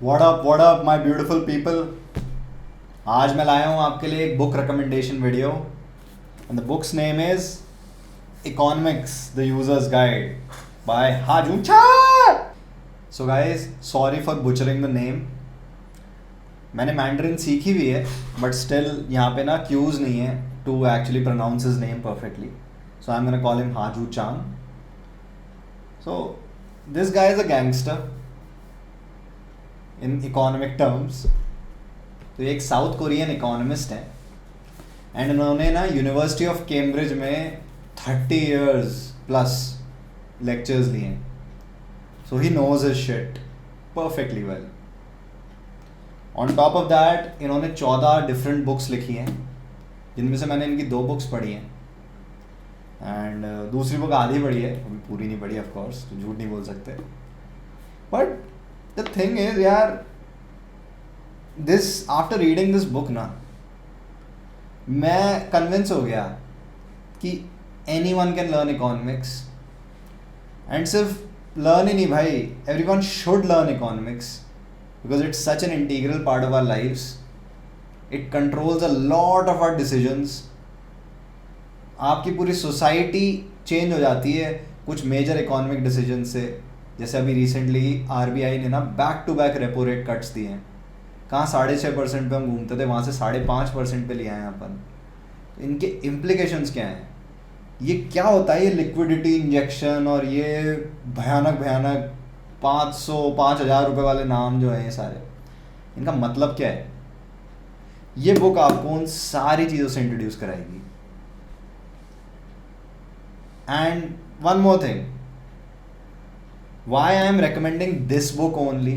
What up my beautiful people. आज मैं लाया हूँ आपके लिए एक book recommendation video and the book's name is economics the user's guide by Hajoon Cha. So guys, sorry for butchering the name. मैंने Mandarin सीखी हुई है बट स्टिल यहाँ पे ना क्यूज नहीं है to actually pronounce his name perfectly, so I am gonna call him Hajoo Chang. So this guy is a gangster in economic terms. तो ये एक साउथ कोरियन इकोनॉमिस्ट है एंड इन्होंने ना यूनिवर्सिटी ऑफ कैम्ब्रिज में 30 इयर्स प्लस लेक्चर्स लिए हैं। So he knows his shit perfectly well. On top of that इन्होंने 14 डिफरेंट बुक्स लिखी हैं, जिनमें से मैंने इनकी 2 बुक्स पढ़ी हैं एंड दूसरी बुक आधी पढ़ी है, अभी पूरी नहीं पढ़ी ऑफ कोर्स, तो झूठ नहीं बोल सकते। बट द थिंग इज यार, this after reading this book ना मैं कन्विंस हो गया कि anyone can learn economics. And सिर्फ लर्न ही नहीं भाई, everyone should learn economics because it's such an integral part of our lifes. It controls a lot of our decisions. आपकी पूरी सोसाइटी चेंज हो जाती है कुछ मेजर इकोनॉमिक डिसीजन से। जैसे अभी रिसेंटली आरबीआई ने ना back to back repo rate cuts दिए हैं। कहाँ 6.5% पे हम घूमते थे, वहाँ से 5.5% पे लिया है अपन। तो इनके इम्प्लीकेशंस क्या हैं, ये क्या होता है, ये लिक्विडिटी इंजेक्शन और ये भयानक भयानक 5,000 रुपये वाले नाम जो हैं ये सारे, इनका मतलब क्या है। ये बुक आपको उन सारी चीज़ों से इंट्रोड्यूस कराएगी। And one more thing, why I am recommending this book only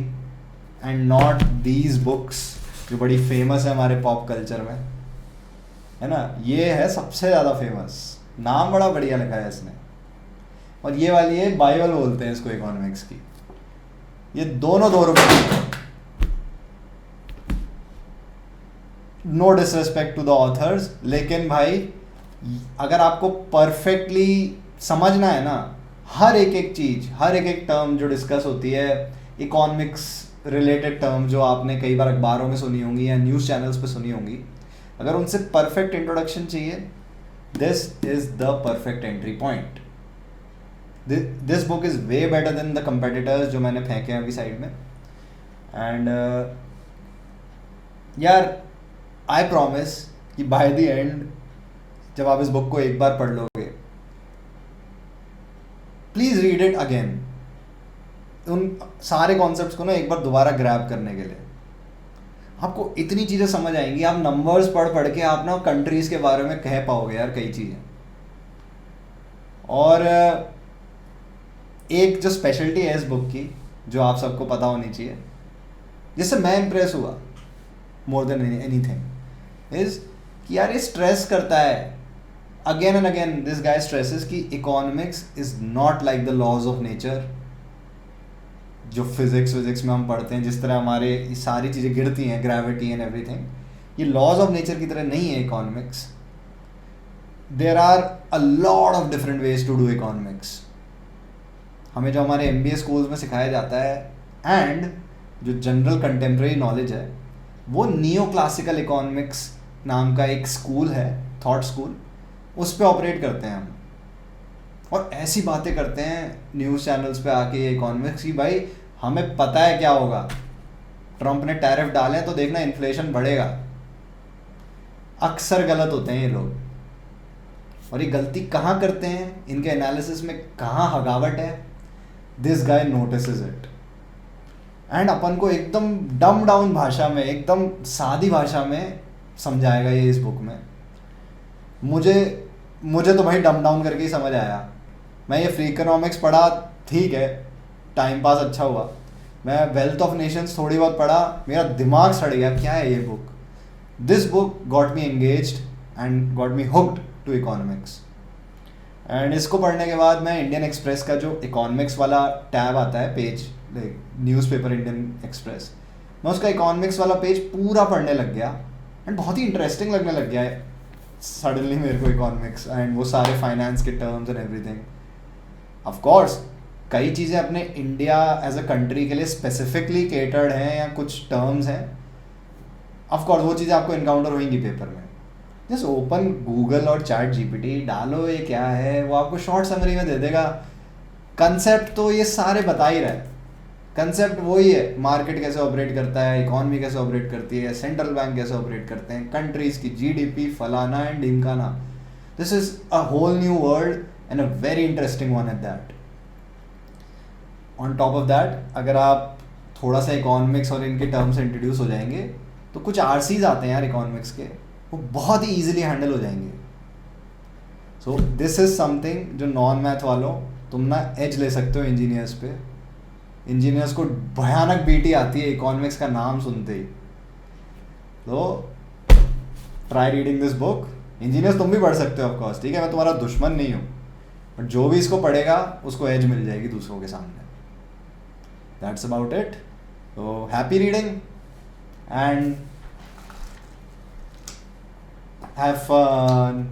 and not these books जो बड़ी फेमस है हमारे पॉप कल्चर में, है ना। ये है सबसे ज़्यादा फेमस, नाम बड़ा बढ़िया लिखा है इसने। और ये वाली है बाइबल बोलते हैं इसको इकोनॉमिक्स की। ये दोनों 2 रुपये। No disrespect to the authors, लेकिन भाई अगर आपको परफेक्टली समझना है ना हर एक चीज़, हर एक टर्म जो डिस्कस होती है, इकोनॉमिक्स रिलेटेड टर्म जो आपने कई बार अखबारों में सुनी होंगी या न्यूज़ चैनल्स पे सुनी होंगी, अगर उनसे परफेक्ट इंट्रोडक्शन चाहिए, this is the perfect entry point. This book is way better than the competitors जो मैंने फेंके हैं अभी साइड में। एंड यार आई प्रॉमिस कि बाय द एंड जब आप इस बुक को एक बार पढ़ लोगे, प्लीज़ रीड इट अगेन, उन सारे कॉन्सेप्ट्स को ना एक बार दोबारा ग्रैब करने के लिए। आपको इतनी चीज़ें समझ आएंगी, आप नंबर्स पढ़ के आप ना कंट्रीज़ के बारे में कह पाओगे यार कई चीज़ें। और एक जो स्पेशलिटी है इस बुक की जो आप सबको पता होनी चाहिए, जिससे मैं इम्प्रेस हुआ मोर देन एनीथिंग, इज़ कि यार ये स्ट्रेस करता है again and again, this guy stresses कि economics is not like the laws of nature जो फिजिक्स में हम पढ़ते हैं, जिस तरह हमारे ये सारी चीज़ें गिरती हैं, ग्रेविटी एंड एवरीथिंग, ये लॉज ऑफ नेचर की तरह नहीं है economics. There are a lot of different ways to do economics. हमें जो हमारे MBA स्कूल्स में सिखाया जाता है एंड जो जनरल कंटेम्प्रेरी नॉलेज है, वो नियो क्लासिकल इकोनॉमिक्स नाम का एक स्कूल है, थॉट स्कूल, उस पर ऑपरेट करते हैं हम। और ऐसी बातें करते हैं न्यूज़ चैनल्स पे आके इकोनॉमिक्स की, भाई हमें पता है क्या होगा, ट्रंप ने टैरिफ डाले तो देखना इन्फ्लेशन बढ़ेगा। अक्सर गलत होते हैं ये लोग, और ये गलती कहाँ करते हैं, इनके एनालिसिस में कहाँ हगावट है, this guy notices it. And अपन को एकदम डम डाउन भाषा में, एकदम सादी भाषा में समझाएगा ये इस बुक में। मुझे तो भाई डम डाउन करके ही समझ आया। मैं ये फ्री इकोनॉमिक्स पढ़ा, ठीक है, टाइम पास अच्छा हुआ। मैं वेल्थ ऑफ नेशंस थोड़ी बहुत पढ़ा, मेरा दिमाग सड़ गया, क्या है ये book. This book got me engaged and got me hooked to economics. And इसको पढ़ने के बाद मैं इंडियन एक्सप्रेस का जो इकोनॉमिक्स वाला टैब आता है, पेज, न्यूज़पेपर इंडियन एक्सप्रेस, मैं उसका इकोनॉमिक्स वाला पेज पूरा पढ़ने लग गया एंड बहुत ही इंटरेस्टिंग लगने लग गया है सडनली मेरे को इकोनॉमिक्स एंड वो सारे फाइनेंस के terms and everything. Of course कई चीज़ें अपने इंडिया एज अ कंट्री के लिए स्पेसिफिकली केटर्ड हैं या कुछ टर्म्स हैं, ऑफ कोर्स वो चीज़ें आपको इनकाउंटर होंगी पेपर में। जस्ट ओपन गूगल और चैट जीपीटी, डालो ये क्या है, वो आपको शॉर्ट समरी में दे देगा। कंसेप्ट तो ये सारे बता ही रहे, कंसेप्ट वही है, मार्केट कैसे ऑपरेट करता है, इकॉनमी कैसे ऑपरेट करती है, सेंट्रल बैंक कैसे ऑपरेट करते हैं, कंट्रीज की जीडीपी फलाना एंड ढिमकाना। This is a whole new world and a very interesting one at that. On top of that, अगर आप थोड़ा सा इकोनॉमिक्स और इनके टर्म्स इंट्रोड्यूस हो जाएंगे तो कुछ आरसीज आते हैं यार इकोनॉमिक्स के, वो बहुत ही ईजिली हैंडल हो जाएंगे। सो दिस इज समथिंग जो नॉन मैथ वालों तुम ना एज ले सकते हो इंजीनियर्स पे। इंजीनियर्स को भयानक बीटी आती है इकोनॉमिक्स का नाम सुनते ही। तो try reading this book. Engineers तुम भी पढ़ सकते हो ऑफकोर्स, ठीक है, मैं तुम्हारा दुश्मन नहीं हूँ, बट जो भी इसको पढ़ेगा उसको एज मिल जाएगी दूसरों के सामने। That's about it. तो happy reading and have fun.